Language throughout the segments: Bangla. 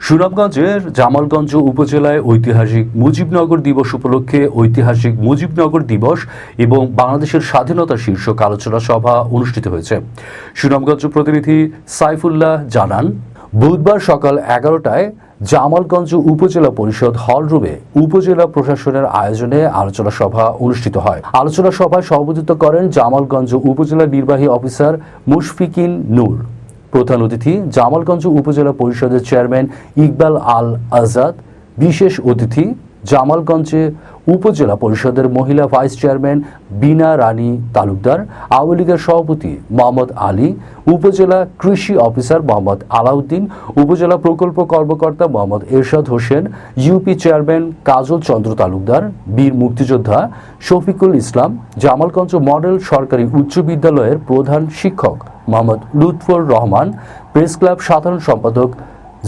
সুনামগঞ্জের জামালগঞ্জ উপজেলায় ঐতিহাসিক মুজিবনগর দিবস উপলক্ষে ঐতিহাসিক মুজিবনগর দিবস এবং বাংলাদেশের স্বাধীনতা শীর্ষক আলোচনা সভা অনুষ্ঠিত হয়েছে। সুনামগঞ্জ প্রতিনিধি সাইফুল্লাহ জানান, বুধবার সকাল 11টায় জামালগঞ্জ উপজেলা পরিষদ হল রুমে উপজেলা প্রশাসনের আয়োজনে আলোচনা সভা অনুষ্ঠিত হয়। আলোচনা সভায় সভাপতিত্ব করেন জামালগঞ্জ উপজেলা নির্বাহী অফিসার মুশফিকিন নূর। প্রধান অতিথি জামালগঞ্জ উপজেলা পরিষদের চেয়ারম্যান ইকবাল আল আজাদ। বিশেষ অতিথি জামালগঞ্জে উপজেলা পরিষদের মহিলা ভাইস চেয়ারম্যান বিনা রানী তালুকদার, আওয়ামী লীগের সভাপতি মোহাম্মদ আলী, উপজেলা কৃষি অফিসার মোহাম্মদ আলাউদ্দিন, উপজেলা প্রকল্প কর্মকর্তা মোহাম্মদ এরশাদ হোসেন, ইউপি চেয়ারম্যান কাজল চন্দ্র তালুকদার, বীর মুক্তিযোদ্ধা শফিকুল ইসলাম, জামালগঞ্জ মডেল সরকারি উচ্চ বিদ্যালয়ের প্রধান শিক্ষক মোহাম্মদ লুৎফর রহমান, প্রেস ক্লাব সাধারণ সম্পাদক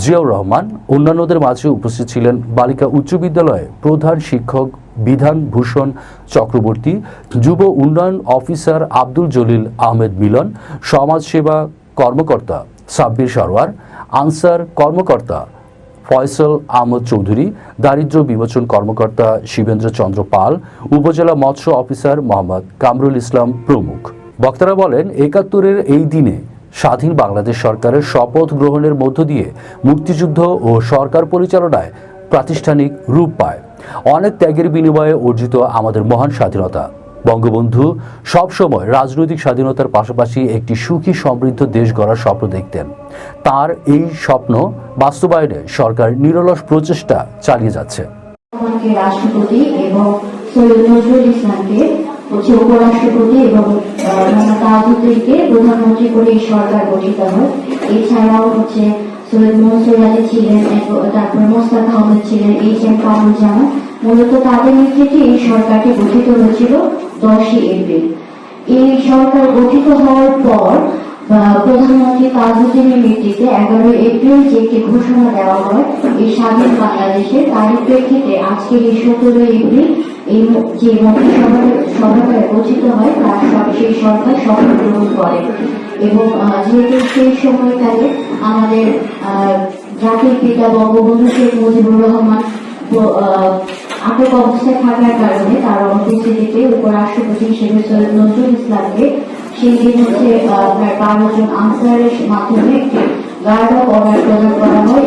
জিয়াউর রহমান। অন্যান্যদের মাঝে উপস্থিত ছিলেন বালিকা উচ্চ বিদ্যালয়ের প্রধান শিক্ষক বিধান ভূষণ চক্রবর্তী, যুব উন্নয়ন অফিসার আব্দুল জলিল আহমেদ মিলন, সমাজসেবা কর্মকর্তা সাব্বির সরওয়ার, আনসার কর্মকর্তা ফয়সল আহমদ চৌধুরী, দারিদ্র্য বিমোচন কর্মকর্তা শিবেন্দ্র চন্দ্র পাল, উপজেলা মৎস্য অফিসার মোহাম্মদ কামরুল ইসলাম প্রমুখ। বক্তারা বলেন, ৭১-এর এই দিনে স্বাধীন বাংলাদেশ সরকারের শপথ গ্রহণের মধ্য দিয়ে মুক্তিযুদ্ধ ও সরকার পরিচালনায় প্রাতিষ্ঠানিক রূপ পায়। অনেক ত্যাগের বিনিময়ে অর্জিত আমাদের মহান স্বাধীনতা। বঙ্গবন্ধু সবসময় রাজনৈতিক স্বাধীনতার পাশাপাশি একটি সুখী সমৃদ্ধ দেশ গড়ার স্বপ্ন দেখতেন। তার এই স্বপ্ন বাস্তবায়নে সরকার নিরলস প্রচেষ্টা চালিয়ে যাচ্ছে। রাষ্ট্রপতি এবং সৈয়দ নজরুল ইসলামকে উপরাষ্ট্রপতি এবং তাজউদ্দিনকে প্রধানমন্ত্রী করে এই সরকার গঠিত হয়। এছাড়াও সৈয়দ মনসুর আলী ছিলেন, তারপর মোস্তাক আহমেদ ছিলেন, এইচ.এম. কামরুজ্জামান। মূলত তাদের নেতৃত্বে এই সরকারটি গঠিত হয়েছিল 10 এপ্রিল। এই সরকার গঠিত হওয়ার পর প্রধানমন্ত্রী তাজউদ্দিনের নেতৃত্বে 11 এপ্রিল যে একটি ঘোষণা দেওয়া হয় এই স্বাধীন বাংলাদেশের, তার প্রেক্ষিতে আজকের এই 17 এপ্রিল এই যে মন্ত্রিসভাটা গঠিত হয় তার সেই সরকার শপথ গ্রহণ করে। এবং যেহেতু সেই সময়কালে আমাদের জাতির পিতা বঙ্গবন্ধু শেখ মুজিবুর রহমান আটক অবস্থায় থাকার কারণে তার অনুপস্থিতিতে উপরাষ্ট্রপতি হিসেবে সৈয়দ নজরুল ইসলামকে সেই দিন প্রায় 12 জন আনসারের মাধ্যমে একটি গার্ড অফ অনার প্রদান করা হয়।